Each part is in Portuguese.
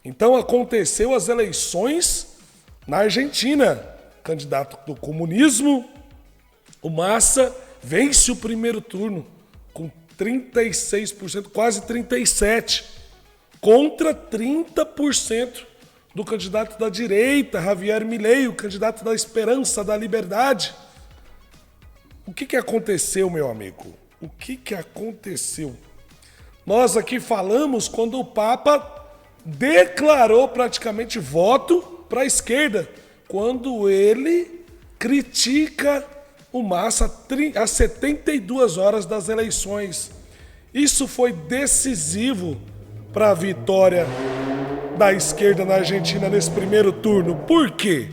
Então aconteceu as eleições na Argentina. Candidato do comunismo, o Massa, vence o primeiro turno com 36%, quase 37%, contra 30% do candidato da direita, Javier Milei, o candidato da esperança, da liberdade. O que aconteceu, meu amigo? O que aconteceu? Nós aqui falamos quando o Papa declarou praticamente voto para a esquerda, quando ele critica o Massa a 72 horas das eleições. Isso foi decisivo para a vitória da esquerda na Argentina nesse primeiro turno. Por quê?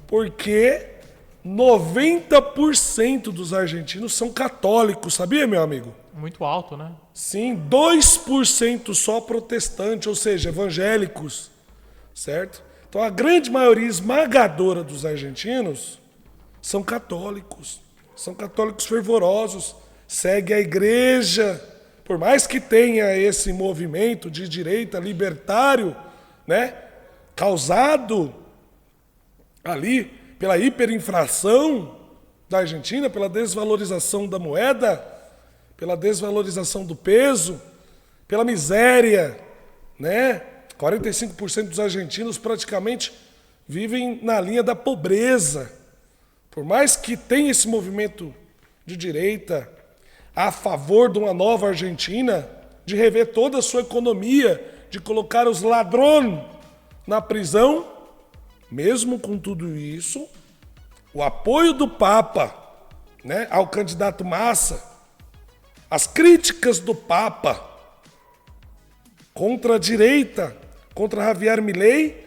Porque 90% dos argentinos são católicos, sabia, meu amigo? Muito alto, né? Sim, 2% só protestante, ou seja, evangélicos, certo? Então a grande maioria esmagadora dos argentinos são católicos fervorosos, segue a igreja. Por mais que tenha esse movimento de direita libertário, né, causado ali pela hiperinflação da Argentina, pela desvalorização da moeda, pela desvalorização do peso, pela miséria, né? 45% dos argentinos praticamente vivem na linha da pobreza. Por mais que tenha esse movimento de direita a favor de uma nova Argentina, de rever toda a sua economia, de colocar os ladrões na prisão, mesmo com tudo isso, o apoio do Papa, né, ao candidato Massa, as críticas do Papa contra a direita, contra Javier Milei,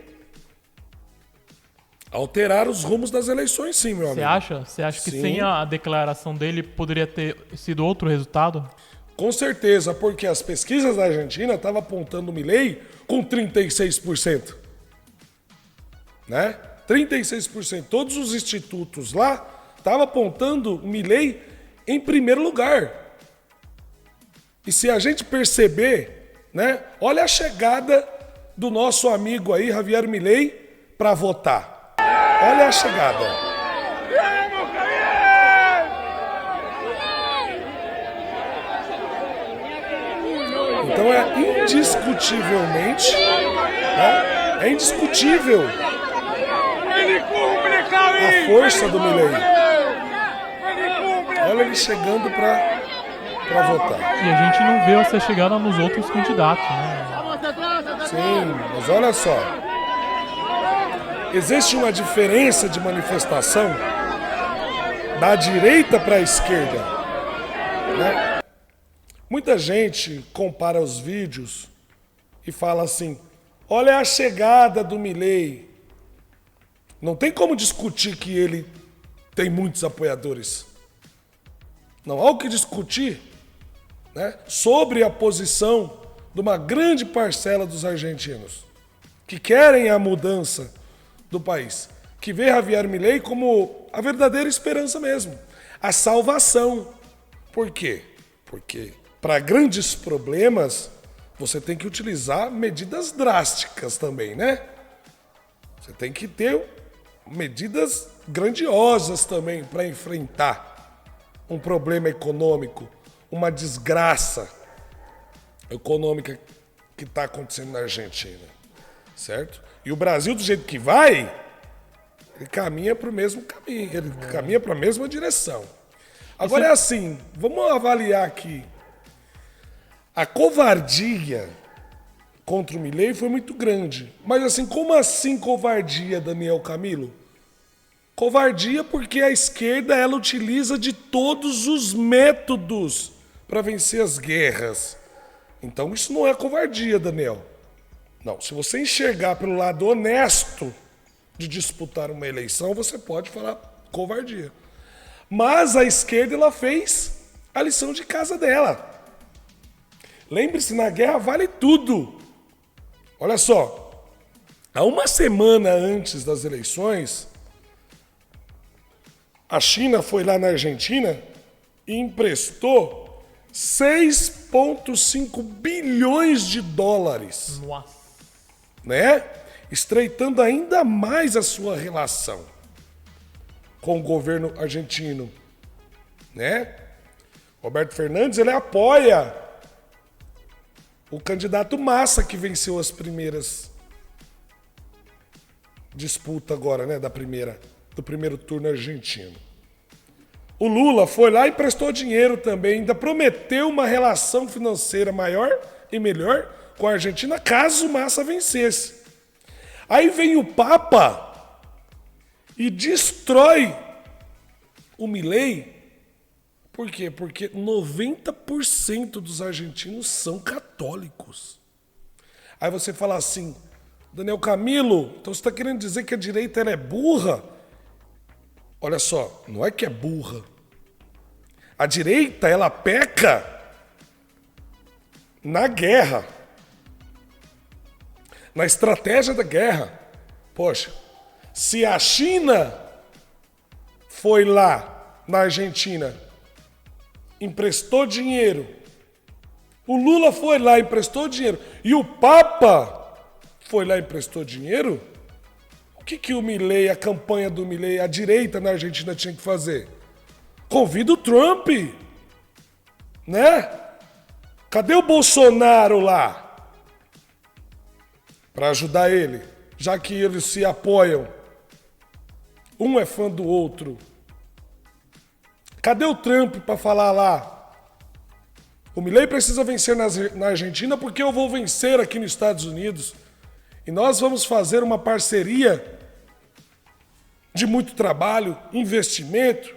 alteraram os rumos das eleições, sim, meu amigo. Você acha que Sim. sem a declaração dele poderia ter sido outro resultado? Com certeza, porque as pesquisas da Argentina estavam apontando o Milei com 36%. Né? 36%. Todos os institutos lá estavam apontando o Milei em primeiro lugar. E se a gente perceber, né, olha a chegada do nosso amigo aí, Javier Milei, para votar. Olha a chegada. Então é indiscutivelmente, né, é indiscutível a força do Milei. Olha ele chegando para votar. E a gente não vê essa chegada nos outros candidatos, né? Sim, mas olha só. Existe uma diferença de manifestação da direita para a esquerda, né? Muita gente compara os vídeos e fala assim: olha a chegada do Milei. Não tem como discutir que ele tem muitos apoiadores. Não há o que discutir, né, sobre a posição de uma grande parcela dos argentinos que querem a mudança do país, que vê Javier Milei como a verdadeira esperança mesmo, a salvação. Por quê? Porque para grandes problemas você tem que utilizar medidas drásticas também, né? Você tem que ter medidas grandiosas também para enfrentar um problema econômico, uma desgraça econômica que está acontecendo na Argentina, certo? E o Brasil, do jeito que vai, ele caminha para o mesmo caminho, ele caminha para a mesma direção. Agora é assim, vamos avaliar aqui. A covardia contra o Milei foi muito grande. Mas assim, como assim covardia, Daniel Camilo? Covardia porque a esquerda ela utiliza de todos os métodos para vencer as guerras. Então isso não é covardia, Daniel. Não, se você enxergar pelo lado honesto de disputar uma eleição, você pode falar covardia. Mas a esquerda ela fez a lição de casa dela. Lembre-se, na guerra vale tudo. Olha só, há uma semana antes das eleições, a China foi lá na Argentina e emprestou 6,5 bilhões de dólares. Nossa. né? Estreitando ainda mais a sua relação com o governo argentino, né? Roberto Fernandes, ele apoia o candidato Massa, que venceu as primeiras disputas agora, né? Do primeiro turno argentino. O Lula foi lá e emprestou dinheiro também, ainda prometeu uma relação financeira maior e melhor com a Argentina caso o Massa vencesse. Aí vem o Papa e destrói o Milei. Por quê? Porque 90% dos argentinos são católicos. Aí você fala assim, Daniel Camilo, então você está querendo dizer que a direita ela é burra? Olha só, não é que é burra. A direita, ela peca na guerra. Na estratégia da guerra. Poxa, se a China foi lá na Argentina, emprestou dinheiro, o Lula foi lá e emprestou dinheiro, e o Papa foi lá e emprestou dinheiro, o que o Milei, a campanha do Milei, a direita na Argentina tinha que fazer? Convida o Trump, né? Cadê o Bolsonaro lá? Para ajudar ele, já que eles se apoiam. Um é fã do outro. Cadê o Trump para falar lá? O Milei precisa vencer na Argentina porque eu vou vencer aqui nos Estados Unidos. E nós vamos fazer uma parceria de muito trabalho, investimento,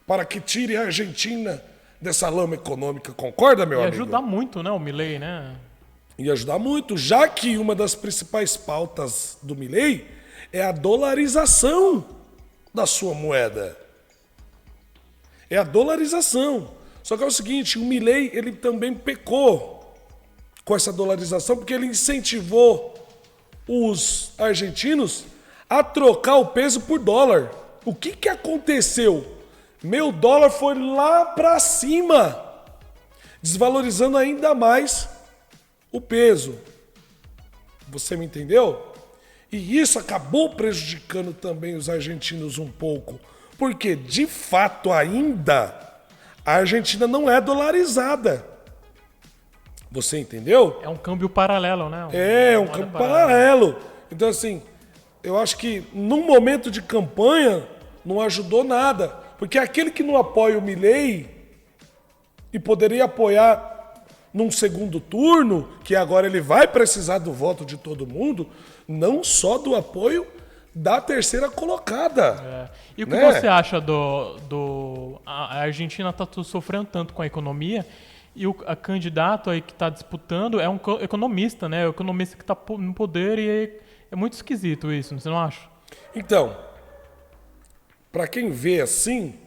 para que tire a Argentina dessa lama econômica. Concorda, meu amigo? E ajudar muito, né, o Milei, né? E ajudar muito, já que uma das principais pautas do Milei é a dolarização da sua moeda. É a dolarização. Só que é o seguinte, o Milei, ele também pecou com essa dolarização porque ele incentivou os argentinos a trocar o peso por dólar. O que aconteceu? Meu dólar foi lá para cima, desvalorizando ainda mais o peso. Você me entendeu? E isso acabou prejudicando também os argentinos um pouco. Porque, de fato, ainda a Argentina não é dolarizada. Você entendeu? É um câmbio paralelo, né? É um câmbio paralelo. Então, assim, eu acho que num momento de campanha não ajudou nada. Porque aquele que não apoia o Milei e poderia apoiar num segundo turno, que agora ele vai precisar do voto de todo mundo, não só do apoio da terceira colocada. E o que você acha a Argentina está sofrendo tanto com a economia e o candidato aí que está disputando é um economista, né? O economista que está no poder e é muito esquisito isso, você não acha? Então, para quem vê assim,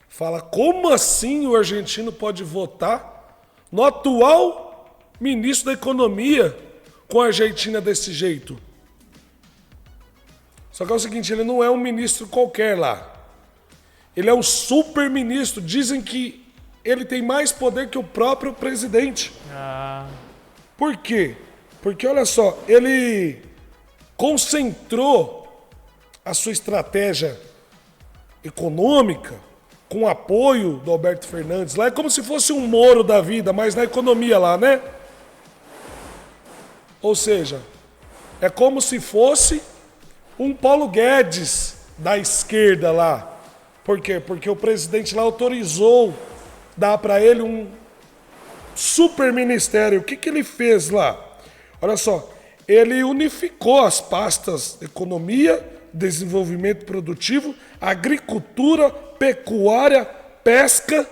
fala, como assim o argentino pode votar no atual ministro da Economia com a Argentina desse jeito? Só que é o seguinte, ele não é um ministro qualquer lá. Ele é um super ministro. Dizem que ele tem mais poder que o próprio presidente. Por quê? Porque, olha só, ele concentrou a sua estratégia econômica com o apoio do Alberto Fernandes. Lá é como se fosse um Moro da vida, mas na economia lá, né? Ou seja, é como se fosse um Paulo Guedes da esquerda lá. Por quê? Porque o presidente lá autorizou dar para ele um super ministério. O que ele fez lá? Olha só, ele unificou as pastas economia, desenvolvimento produtivo, agricultura, pecuária, pesca.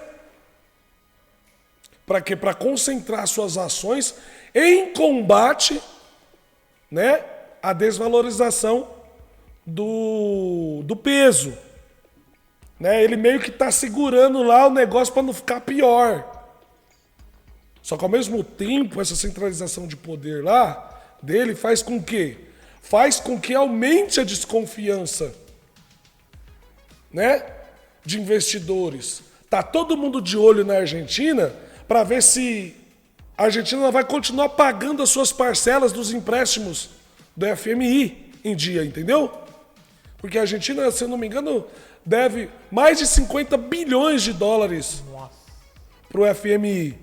Para quê? Para concentrar suas ações em combate, né, à desvalorização do peso. Né? Ele meio que está segurando lá o negócio para não ficar pior. Só que ao mesmo tempo, essa centralização de poder lá dele faz com que aumente a desconfiança, né, de investidores. Tá todo mundo de olho na Argentina para ver se a Argentina vai continuar pagando as suas parcelas dos empréstimos do FMI em dia, entendeu? Porque a Argentina, se eu não me engano, deve mais de 50 bilhões de dólares para o FMI.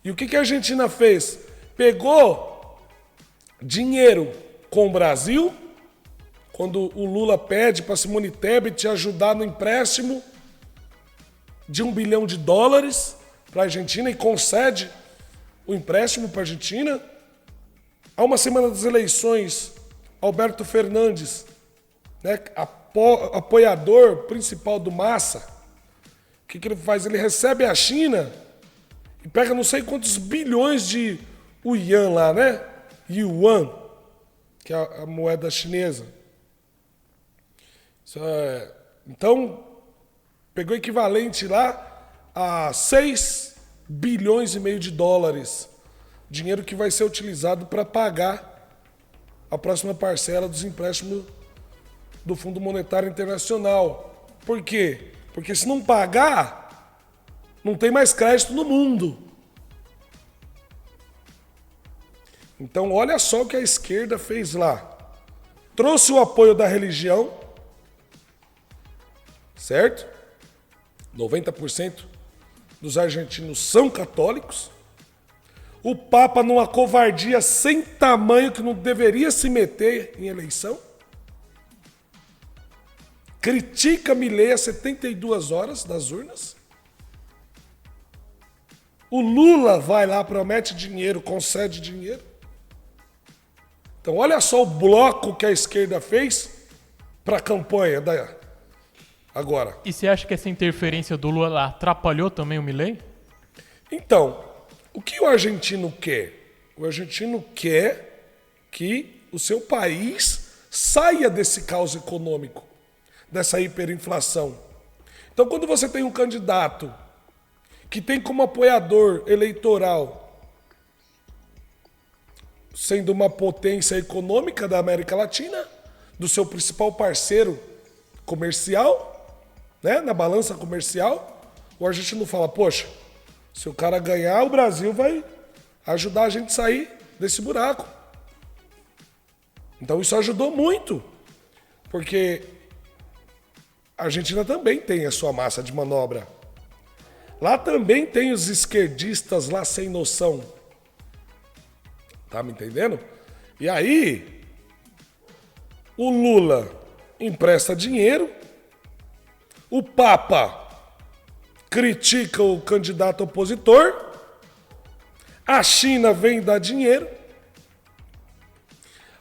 E o que a Argentina fez? Pegou dinheiro com o Brasil, quando o Lula pede para Simone Tebet ajudar no empréstimo de $1 bilhão para a Argentina e concede o empréstimo para a Argentina. Há uma semana das eleições, Alberto Fernandes, né, apoiador principal do Massa, o que ele faz? Ele recebe a China e pega não sei quantos bilhões de yuan lá, né? Yuan, que é a moeda chinesa. Então, pegou o equivalente lá a 6 bilhões e meio de dólares. Dinheiro que vai ser utilizado para pagar a próxima parcela dos empréstimos do Fundo Monetário Internacional. Por quê? Porque se não pagar, não tem mais crédito no mundo. Então, olha só o que a esquerda fez lá. Trouxe o apoio da religião, certo? 90% dos argentinos são católicos. O Papa, numa covardia sem tamanho, que não deveria se meter em eleição, critica Milei a 72 horas das urnas. O Lula vai lá, promete dinheiro, concede dinheiro. Então, olha só o bloco que a esquerda fez para a campanha agora. E você acha que essa interferência do Lula atrapalhou também o Milei? Então, o que o argentino quer? O argentino quer que o seu país saia desse caos econômico, dessa hiperinflação. Então, quando você tem um candidato que tem como apoiador eleitoral, sendo uma potência econômica da América Latina, do seu principal parceiro comercial, né, na balança comercial, o argentino fala, poxa, se o cara ganhar, o Brasil vai ajudar a gente a sair desse buraco. Então isso ajudou muito, porque a Argentina também tem a sua massa de manobra. Lá também tem os esquerdistas lá sem noção. Tá me entendendo? E aí, o Lula empresta dinheiro, o Papa critica o candidato opositor, a China vem dar dinheiro.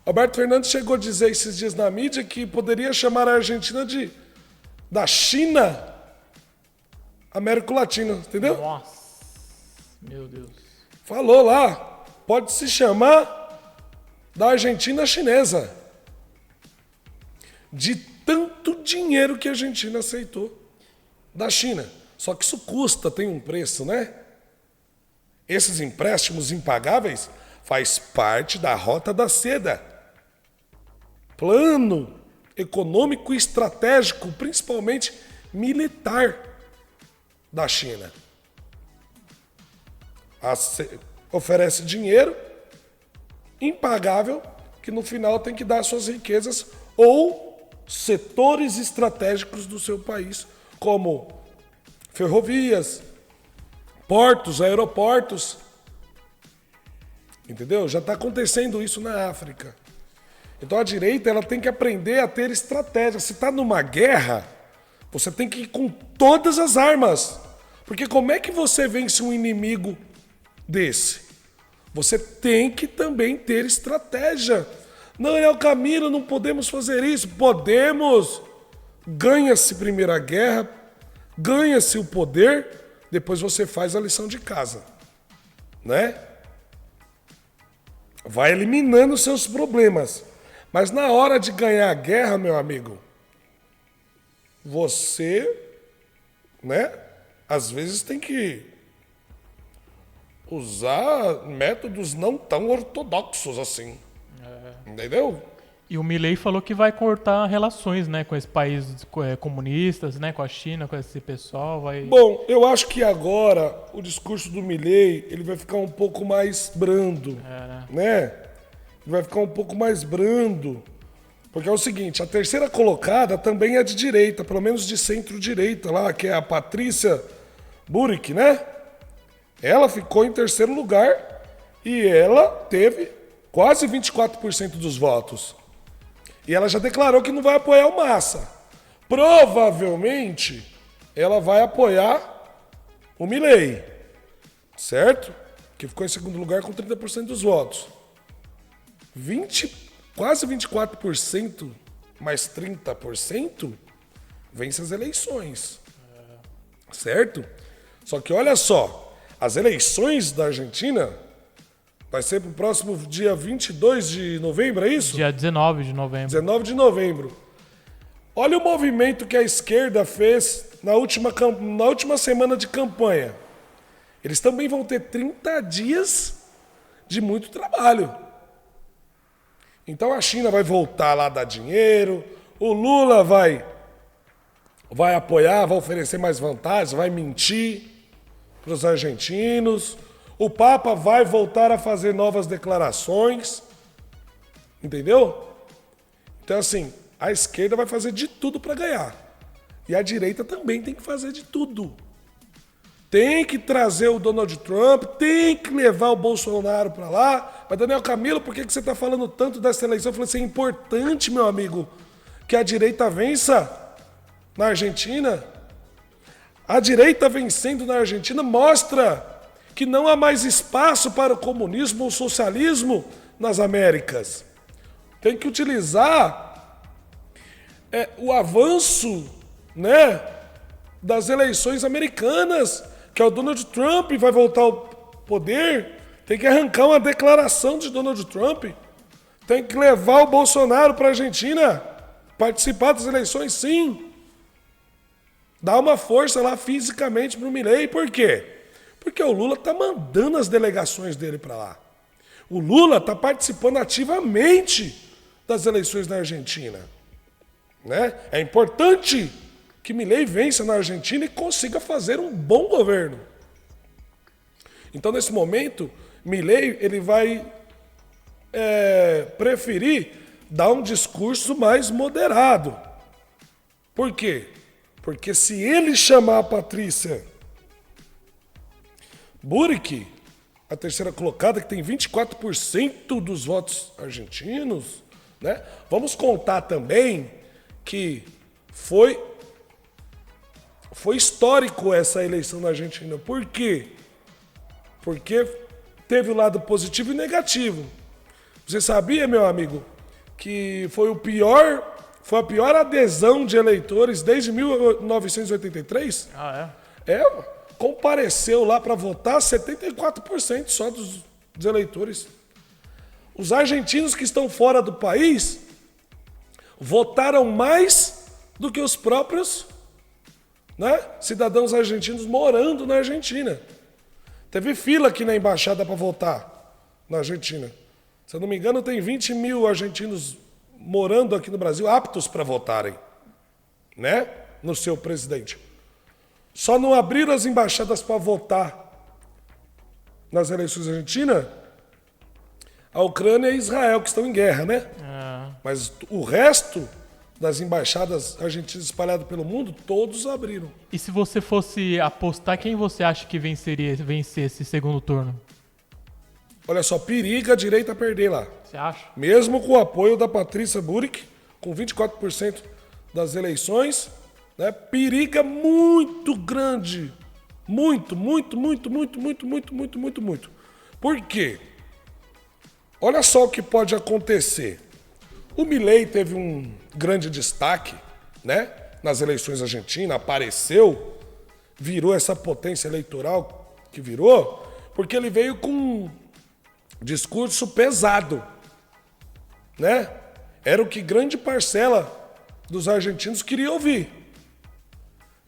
Alberto Fernandes chegou a dizer esses dias na mídia que poderia chamar a Argentina da China América Latina, entendeu? Nossa, meu Deus. Falou lá, pode se chamar da Argentina chinesa. De tanto dinheiro que a Argentina aceitou da China. Só que isso custa, tem um preço, né? Esses empréstimos impagáveis faz parte da Rota da Seda. Plano econômico e estratégico, principalmente militar, da China. Oferece dinheiro impagável que no final tem que dar suas riquezas ou setores estratégicos do seu país, como ferrovias, portos, aeroportos. Entendeu? Já está acontecendo isso na África. Então a direita ela tem que aprender a ter estratégia. Se está numa guerra, você tem que ir com todas as armas. Porque como é que você vence um inimigo desse? Você tem que também ter estratégia. Não, é o caminho, não podemos fazer isso. Podemos. Ganha-se primeiro a guerra, ganha-se o poder, depois você faz a lição de casa. Né? Vai eliminando seus problemas. Mas na hora de ganhar a guerra, meu amigo, você, né, às vezes tem que usar métodos não tão ortodoxos assim. Entendeu? E o Milei falou que vai cortar relações, né, com esses países comunistas, né, com a China, com esse pessoal. Bom, eu acho que agora o discurso do Milei ele vai ficar um pouco mais brando, né? Ele vai ficar um pouco mais brando, porque é o seguinte, a terceira colocada também é de direita, pelo menos de centro-direita lá, que é a Patrícia Burik, né? Ela ficou em terceiro lugar e ela teve quase 24% dos votos. E ela já declarou que não vai apoiar o Massa. Provavelmente, ela vai apoiar o Milei, certo? Que ficou em segundo lugar com 30% dos votos. Quase 24% mais 30% vence as eleições, certo? Só que olha só, as eleições da Argentina vai ser pro próximo dia 22 de novembro, é isso? Dia 19 de novembro. 19 de novembro. Olha o movimento que a esquerda fez na última semana de campanha. Eles também vão ter 30 dias de muito trabalho. Então a China vai voltar lá a dar dinheiro, o Lula vai apoiar, vai oferecer mais vantagens, vai mentir para os argentinos. O Papa vai voltar a fazer novas declarações, entendeu? Então, assim, a esquerda vai fazer de tudo para ganhar. E a direita também tem que fazer de tudo. Tem que trazer o Donald Trump, tem que levar o Bolsonaro para lá. Mas, Daniel Camilo, por que você está falando tanto dessa eleição? Eu falei assim, é importante, meu amigo, que a direita vença na Argentina. A direita vencendo na Argentina mostra que não há mais espaço para o comunismo ou socialismo nas Américas. Tem que utilizar o avanço, né, das eleições americanas, que é o Donald Trump vai voltar ao poder. Tem que arrancar uma declaração de Donald Trump. Tem que levar o Bolsonaro para a Argentina, participar das eleições, sim. Dá uma força lá fisicamente para o Milei. Por quê? Porque o Lula está mandando as delegações dele para lá. O Lula está participando ativamente das eleições na Argentina, né? É importante que Milei vença na Argentina e consiga fazer um bom governo. Então, nesse momento, Milei ele vai preferir dar um discurso mais moderado. Por quê? Porque se ele chamar a Patrícia Burik, a terceira colocada, que tem 24% dos votos argentinos, né? Vamos contar também que foi histórico essa eleição na Argentina. Por quê? Porque teve o lado positivo e negativo. Você sabia, meu amigo, que foi a pior adesão de eleitores desde 1983? Compareceu lá para votar 74% só dos eleitores. Os argentinos que estão fora do país votaram mais do que os próprios, né, cidadãos argentinos morando na Argentina. Teve fila aqui na embaixada para votar na Argentina. Se eu não me engano, tem 20 mil argentinos morando aqui no Brasil aptos para votarem, né, no seu presidente. Só não abriram as embaixadas para votar nas eleições argentinas a Ucrânia e Israel, que estão em guerra, né? Mas o resto das embaixadas argentinas espalhadas pelo mundo, todos abriram. E se você fosse apostar, quem você acha que vencer esse segundo turno? Olha só, periga a direita perder lá. Você acha? Mesmo com o apoio da Patrícia Burik, com 24% das eleições, né, periga muito grande. Muito. Por quê? Olha só o que pode acontecer. O Milei teve um grande destaque, né, nas eleições argentinas, apareceu, virou essa potência eleitoral que virou, porque ele veio com um discurso pesado, né? Era o que grande parcela dos argentinos queria ouvir.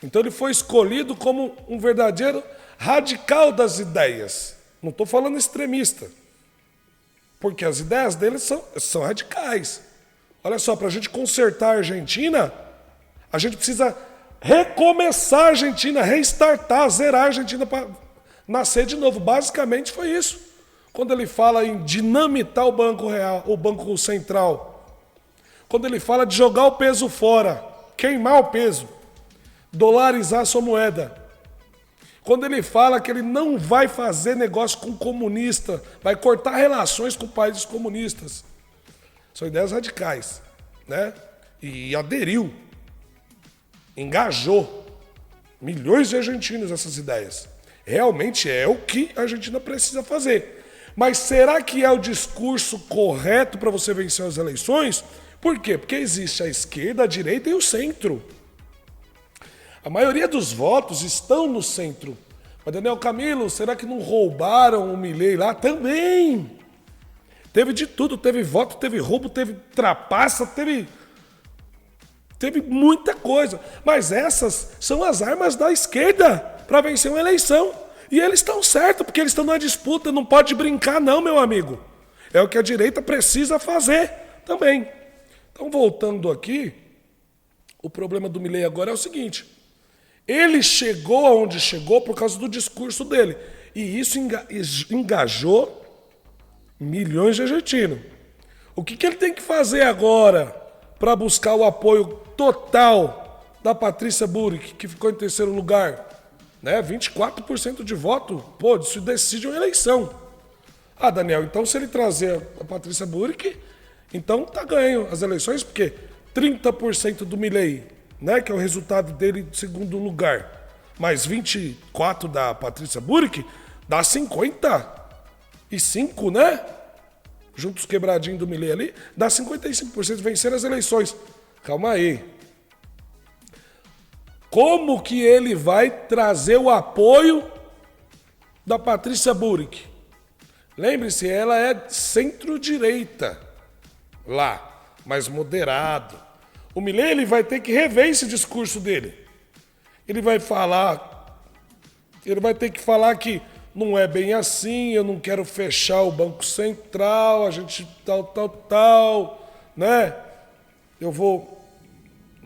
Então ele foi escolhido como um verdadeiro radical das ideias. Não estou falando extremista, porque as ideias dele são radicais. Olha só, para a gente consertar a Argentina, a gente precisa recomeçar a Argentina, restartar, zerar a Argentina para nascer de novo. Basicamente foi isso. Quando ele fala em dinamitar o Banco Real, o Banco Central, quando ele fala de jogar o peso fora, queimar o peso, dolarizar a sua moeda, quando ele fala que ele não vai fazer negócio com comunista, vai cortar relações com países comunistas. São ideias radicais, né? E aderiu, engajou milhões de argentinos nessas ideias. Realmente é o que a Argentina precisa fazer. Mas será que é o discurso correto para você vencer as eleições? Por quê? Porque existe a esquerda, a direita e o centro. A maioria dos votos estão no centro. Mas, Daniel Camilo, será que não roubaram o Milei lá? Também! Teve de tudo, teve voto, teve roubo, teve trapaça, teve muita coisa. Mas essas são as armas da esquerda para vencer uma eleição. E eles estão certos, porque eles estão na disputa, não pode brincar não, meu amigo. É o que a direita precisa fazer também. Então, voltando aqui, o problema do Milei agora é o seguinte. Ele chegou aonde chegou por causa do discurso dele. E isso engajou milhões de argentinos. O que ele tem que fazer agora para buscar o apoio total da Patrícia Bullrich, que ficou em terceiro lugar? Né? 24% de voto, pô, isso decide uma eleição. Ah, Daniel, então se ele trazer a Patrícia Bullrich, então tá ganho as eleições, porque 30% do Milei, né, que é o resultado dele em segundo lugar, mais 24% da Patrícia Bullrich, dá 55%, né? Juntos quebradinho do Milei ali, dá 55% vencer as eleições. Calma aí. Como que ele vai trazer o apoio da Patrícia Bullrich? Lembre-se, ela é centro-direita lá, mais moderado. O Milei, ele vai ter que rever esse discurso dele. Ele vai ter que falar que não é bem assim, eu não quero fechar o Banco Central, a gente tal, né?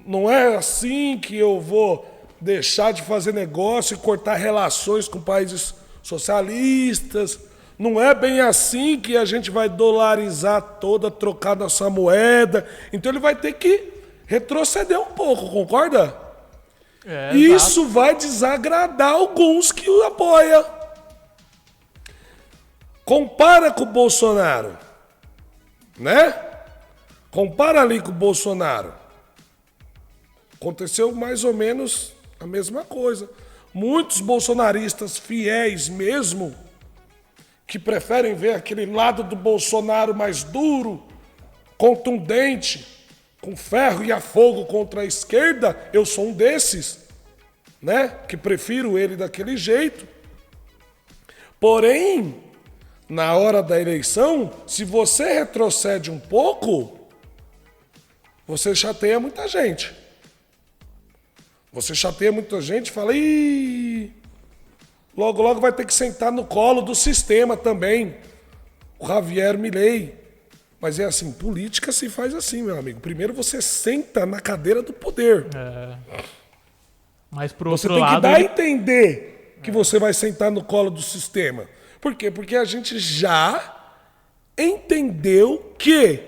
Não é assim que eu vou deixar de fazer negócio e cortar relações com países socialistas. Não é bem assim que a gente vai dolarizar toda, trocar nossa moeda. Então ele vai ter que retroceder um pouco, concorda? Isso exato. vai desagradar alguns que o apoiam. Compara com o Bolsonaro, né? Compara ali com o Bolsonaro. Aconteceu mais ou menos a mesma coisa. Muitos bolsonaristas fiéis mesmo, que preferem ver aquele lado do Bolsonaro mais duro, contundente, com ferro e a fogo contra a esquerda, eu sou um desses, né? Que prefiro ele daquele jeito. Porém, na hora da eleição, se você retrocede um pouco, você chateia muita gente. Você chateia muita gente e fala, ih, logo vai ter que sentar no colo do sistema também. O Javier Milei. Mas é assim, política se faz assim, meu amigo. Primeiro você senta na cadeira do poder. Mas pro Você outro tem que lado, dar a entender que você vai sentar no colo do sistema. Por quê? Porque a gente já entendeu que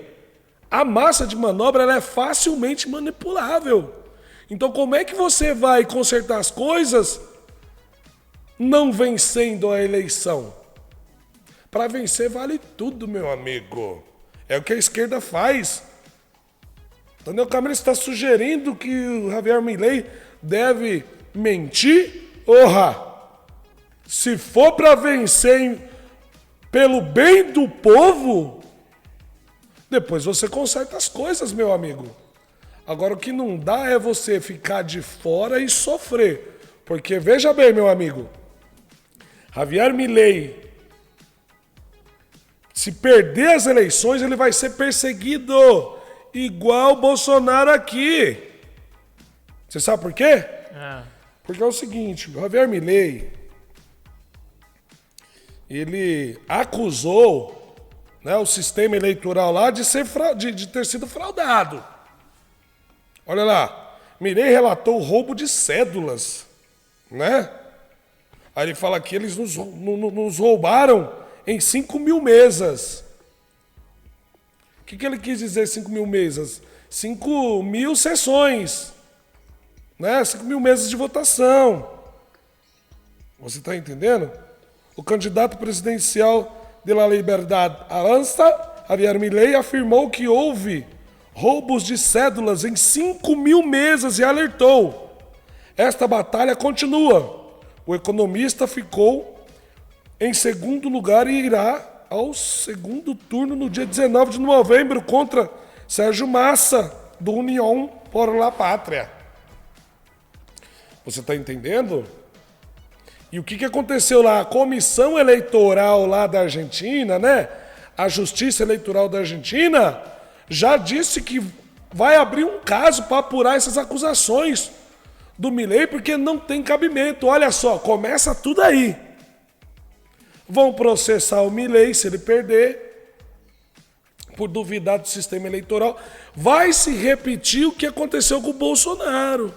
a massa de manobra ela é facilmente manipulável. Então como é que você vai consertar as coisas não vencendo a eleição? Para vencer vale tudo, meu amigo. É o que a esquerda faz. Daniel Camilo está sugerindo que o Javier Milei deve mentir? Se for para vencer pelo bem do povo, depois você conserta as coisas, meu amigo. Agora o que não dá é você ficar de fora e sofrer. Porque veja bem, meu amigo, Javier Milei, se perder as eleições, ele vai ser perseguido, igual o Bolsonaro aqui. Você sabe por quê? Porque é o seguinte, o Javier Milei, ele acusou né, o sistema eleitoral lá de ter sido fraudado. Olha lá, Milei relatou o roubo de cédulas, né? Aí ele fala que eles nos roubaram em 5.000 mesas. O que ele quis dizer 5.000 mesas? 5.000 sessões, né? 5.000 mesas de votação. Você está entendendo? O candidato presidencial de La Liberdad Avanza, Javier Milei, afirmou que houve roubos de cédulas em 5.000 mesas e alertou: esta batalha continua. O economista ficou em segundo lugar e irá ao segundo turno no dia 19 de novembro contra Sérgio Massa, do União por la Pátria. Você está entendendo? E o que aconteceu lá? A comissão eleitoral lá da Argentina, né? A Justiça Eleitoral da Argentina já disse que vai abrir um caso para apurar essas acusações do Milei, porque não tem cabimento. Olha só, começa tudo aí. Vão processar o Milei se ele perder, por duvidar do sistema eleitoral. Vai se repetir o que aconteceu com o Bolsonaro.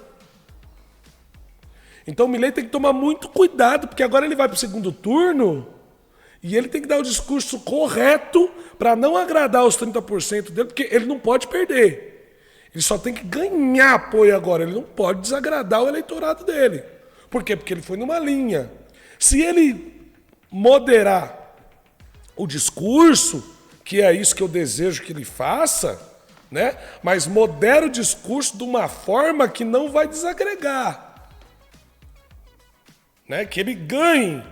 Então o Milei tem que tomar muito cuidado, porque agora ele vai para o segundo turno e ele tem que dar o discurso correto para não agradar os 30% dele, porque ele não pode perder. Ele só tem que ganhar apoio agora, ele não pode desagradar o eleitorado dele. Por quê? Porque ele foi numa linha. Se ele moderar o discurso, que é isso que eu desejo que ele faça, né? Mas modera o discurso de uma forma que não vai desagregar, né? Que ele ganhe.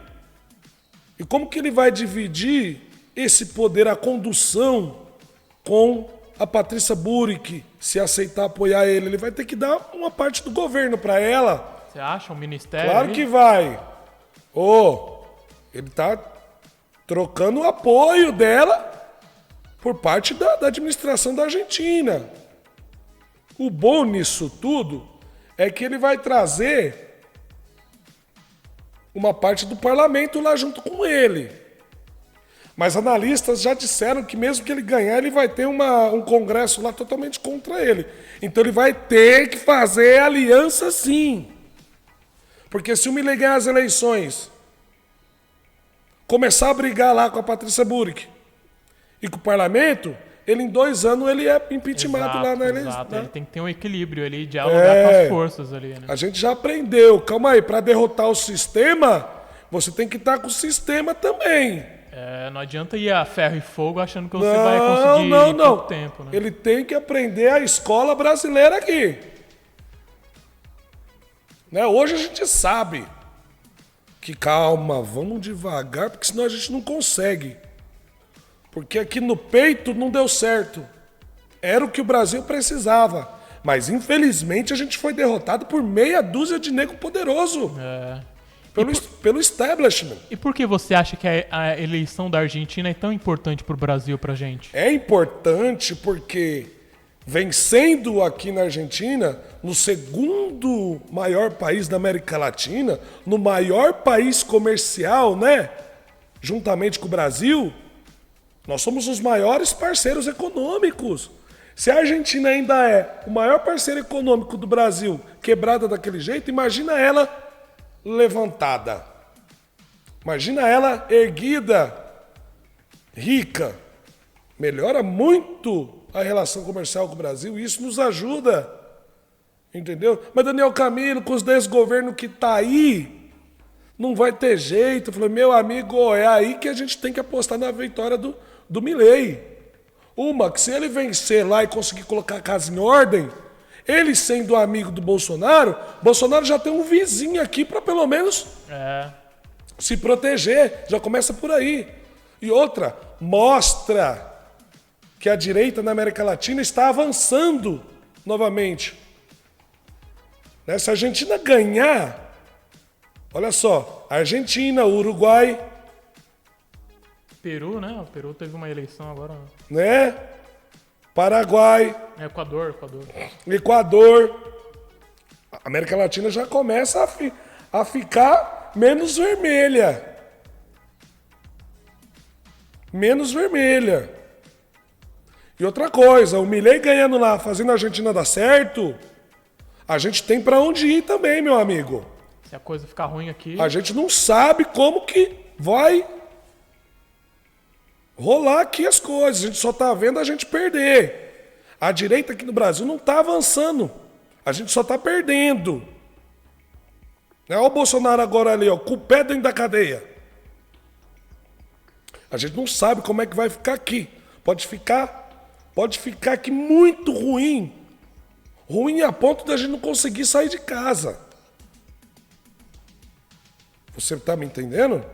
E como que ele vai dividir esse poder, a condução, com a Patrícia Burik, se aceitar apoiar ele? Ele vai ter que dar uma parte do governo para ela. Você acha? Um ministério? Claro aí? que vai. Ele está trocando o apoio dela por parte da administração da Argentina. O bom nisso tudo é que ele vai trazer uma parte do parlamento lá junto com ele. Mas analistas já disseram que mesmo que ele ganhar, ele vai ter um congresso lá totalmente contra ele. Então ele vai ter que fazer aliança sim. Porque se o Milei ganhar as eleições, começar a brigar lá com a Patrícia Burik e com o parlamento, ele em 2 anos ele é impeachmentado lá na eleição. Exato, né? ele tem que ter um equilíbrio ali, dialogar com as forças ali, né? A gente já aprendeu. Calma aí, para derrotar o sistema, você tem que estar com o sistema também. Não adianta ir a ferro e fogo achando que você vai conseguir em pouco tempo, né? Ele tem que aprender a escola brasileira aqui. Né? Hoje a gente sabe que, calma, vamos devagar, porque senão a gente não consegue. Porque aqui no peito não deu certo. Era o que o Brasil precisava. Mas infelizmente a gente foi derrotado por meia dúzia de nego poderoso. Pelo establishment. E por que você acha que a eleição da Argentina é tão importante para o Brasil, pra gente? É importante porque, vencendo aqui na Argentina, no segundo maior país da América Latina, no maior país comercial, né? Juntamente com o Brasil, nós somos os maiores parceiros econômicos. Se a Argentina ainda é o maior parceiro econômico do Brasil, quebrada daquele jeito, imagina ela levantada. Imagina ela erguida, rica. Melhora muito a relação comercial com o Brasil e isso nos ajuda. Entendeu? Mas Daniel Camilo, com os desgoverno que tá aí, não vai ter jeito. Eu falei, meu amigo, é aí que a gente tem que apostar na vitória do Milei. Que se ele vencer lá e conseguir colocar a casa em ordem, ele sendo amigo do Bolsonaro, Bolsonaro já tem um vizinho aqui para pelo menos se proteger. Já começa por aí. E outra, mostra que a direita na América Latina está avançando novamente. Né? Se a Argentina ganhar, olha só, Argentina, Uruguai, Peru, né? O Peru teve uma eleição agora. né? Paraguai, Equador. A América Latina já começa a ficar menos vermelha. menos vermelha. E outra coisa, o Milei ganhando lá, fazendo a Argentina dar certo, a gente tem pra onde ir também, meu amigo. Se a coisa ficar ruim aqui... A gente não sabe como que vai rolar aqui as coisas. A gente só tá vendo a gente perder. A direita aqui no Brasil não tá avançando. A gente só tá perdendo. Olha o Bolsonaro agora ali, ó, com o pé dentro da cadeia. A gente não sabe como é que vai ficar aqui. Pode ficar aqui muito ruim. Ruim a ponto da gente não conseguir sair de casa. Você tá me entendendo?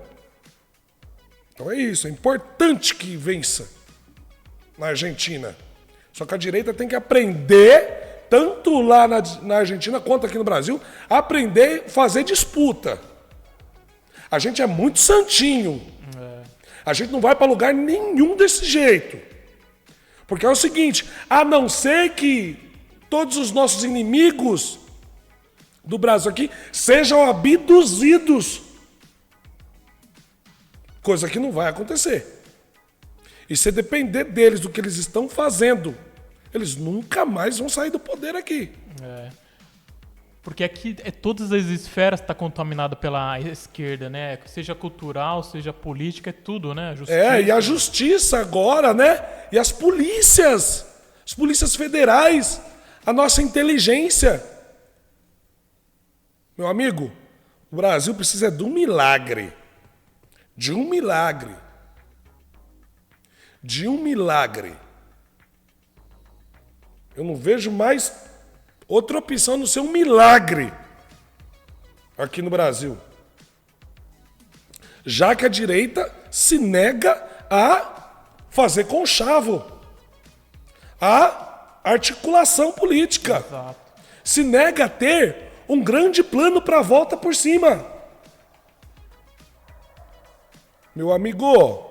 Então é isso, é importante que vença na Argentina. Só que a direita tem que aprender, tanto lá na Argentina quanto aqui no Brasil, aprender a fazer disputa. A gente é muito santinho. A gente não vai para lugar nenhum desse jeito. Porque é o seguinte, a não ser que todos os nossos inimigos do Brasil aqui sejam abduzidos. Coisa que não vai acontecer. E se depender deles, do que eles estão fazendo, eles nunca mais vão sair do poder aqui. Porque aqui todas as esferas estão contaminadas pela esquerda, né? Seja cultural, seja política, é tudo, né? E a justiça agora, né? E as polícias federais, a nossa inteligência. Meu amigo, o Brasil precisa de um milagre. De um milagre. Eu não vejo mais outra opção a não ser um milagre aqui no Brasil. Já que a direita se nega a fazer conchavo, a articulação política. Exato. Se nega a ter um grande plano para a volta por cima. Meu amigo,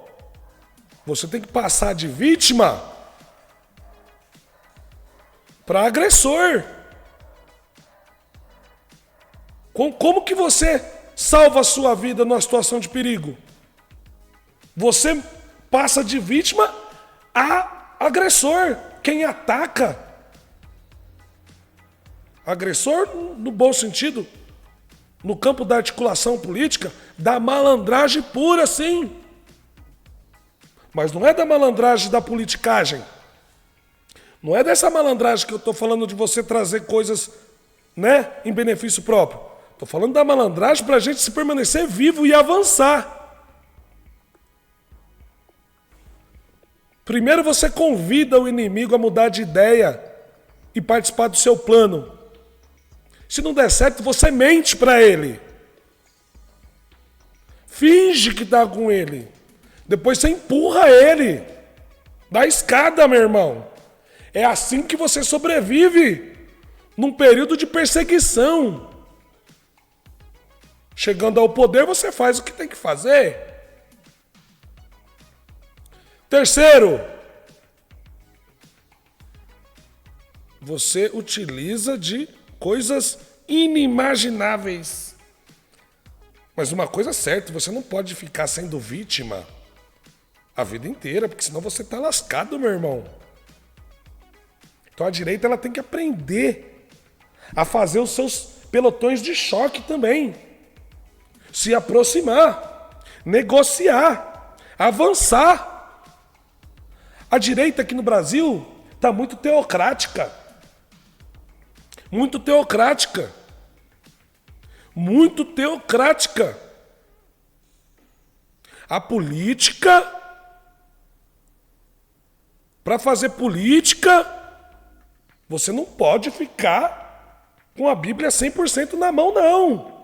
você tem que passar de vítima para agressor. Como que você salva a sua vida numa situação de perigo? Você passa de vítima a agressor, quem ataca. Agressor no bom sentido, no campo da articulação política, da malandragem pura, sim. Mas não é da malandragem da politicagem. Não é dessa malandragem que eu estou falando de você trazer coisas, né, em benefício próprio. Estou falando da malandragem para a gente se permanecer vivo e avançar. Primeiro você convida o inimigo a mudar de ideia e participar do seu plano. Se não der certo, você mente para ele. Finge que está com ele. Depois você empurra ele da escada, meu irmão. É assim que você sobrevive num período de perseguição. Chegando ao poder, você faz o que tem que fazer. Terceiro, você utiliza de coisas inimagináveis. Mas uma coisa é certa, você não pode ficar sendo vítima a vida inteira, porque senão você tá lascado, meu irmão. Então a direita ela tem que aprender a fazer os seus pelotões de choque também. Se aproximar, negociar, avançar. A direita aqui no Brasil tá muito teocrática. Muito teocrática. Muito teocrática. A política, para fazer política, você não pode ficar com a Bíblia 100% na mão, não.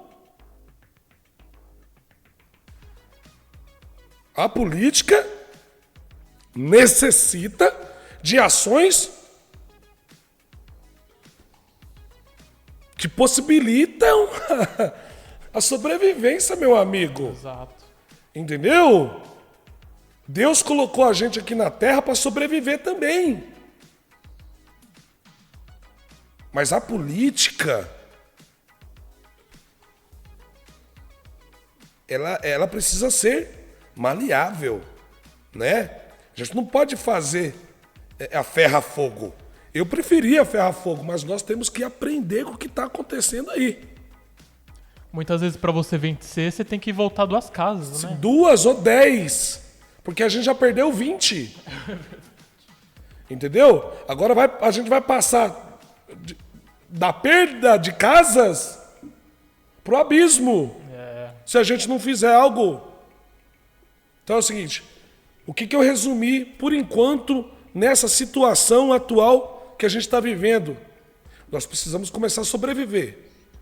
A política necessita de ações que possibilitam a sobrevivência, meu amigo. Exato. Entendeu? Deus colocou a gente aqui na Terra para sobreviver também. Mas a política, ela precisa ser maleável. né? A gente não pode fazer a ferra-fogo. Eu preferia a ferra-fogo, mas nós temos que aprender com o que está acontecendo aí. Muitas vezes para você vencer, você tem que voltar 2 casas, né? 2 ou 10, porque a gente já perdeu 20. Entendeu? Agora a gente vai passar da perda de casas pro abismo. Se a gente não fizer algo. Então é o seguinte, o que eu resumi por enquanto nessa situação atual que a gente está vivendo? Nós precisamos começar a sobreviver,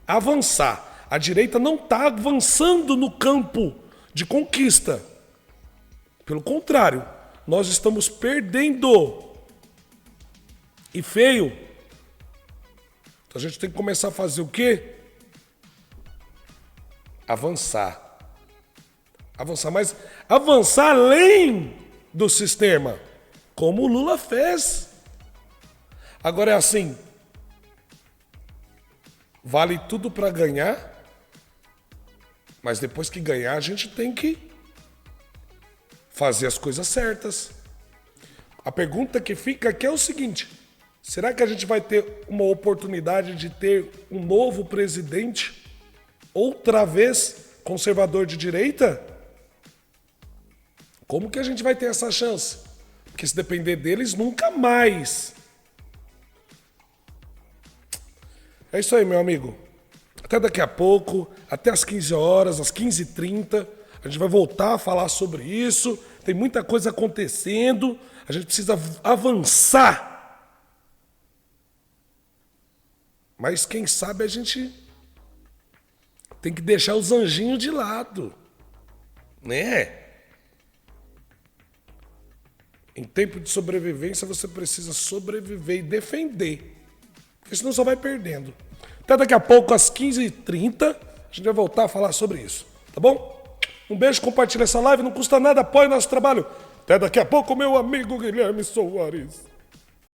avançar. A direita não está avançando no campo de conquista. Pelo contrário, nós estamos perdendo. E feio. Então a gente tem que começar a fazer o quê? Avançar. Avançar, mas avançar além do sistema. Como o Lula fez. Agora é assim. Vale tudo para ganhar. Mas depois que ganhar, a gente tem que fazer as coisas certas. A pergunta que fica aqui é o seguinte: será que a gente vai ter uma oportunidade de ter um novo presidente, outra vez conservador de direita? Como que a gente vai ter essa chance? Porque se depender deles, nunca mais. É isso aí, meu amigo. Até daqui a pouco, até às 15 horas, às 15h30, a gente vai voltar a falar sobre isso. Tem muita coisa acontecendo, a gente precisa avançar. Mas quem sabe a gente tem que deixar os anjinhos de lado, né? Em tempo de sobrevivência, você precisa sobreviver e defender, porque senão só vai perdendo. Até daqui a pouco, às 15h30, a gente vai voltar a falar sobre isso, tá bom? Um beijo, compartilha essa live, não custa nada, apoie nosso trabalho. Até daqui a pouco, meu amigo Guilherme Soares.